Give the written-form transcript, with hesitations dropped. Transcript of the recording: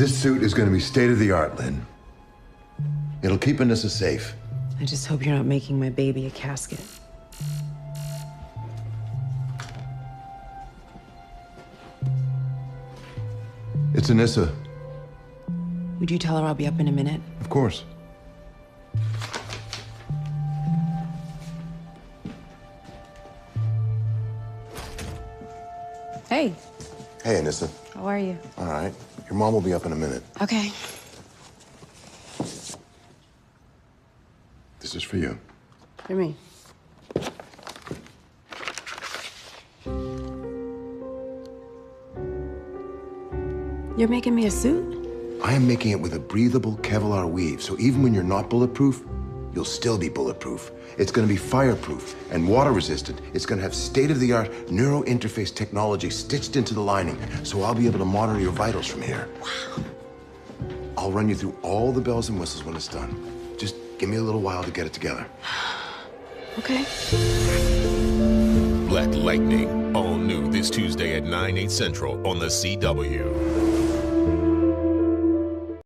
This suit is going to be state-of-the-art, Lynn. It'll keep Anissa safe. I just hope you're not making my baby a casket. It's Anissa. Would you tell her I'll be up in a minute? Of course. Hey, Hey, Anissa. how are you? All right. Your mom will be up in a minute. Okay. This is for you. For me. You're making me a suit? I am making it with a breathable Kevlar weave, so even when you're not bulletproof, you'll still be bulletproof. It's going to be fireproof and water-resistant. It's going to have state-of-the-art neuro-interface technology stitched into the lining, so I'll be able to monitor your vitals from here. Wow. I'll run you through all the bells and whistles when it's done. Just give me a little while to get it together. Okay. Black Lightning, all new this Tuesday at 9, 8 Central on the CW.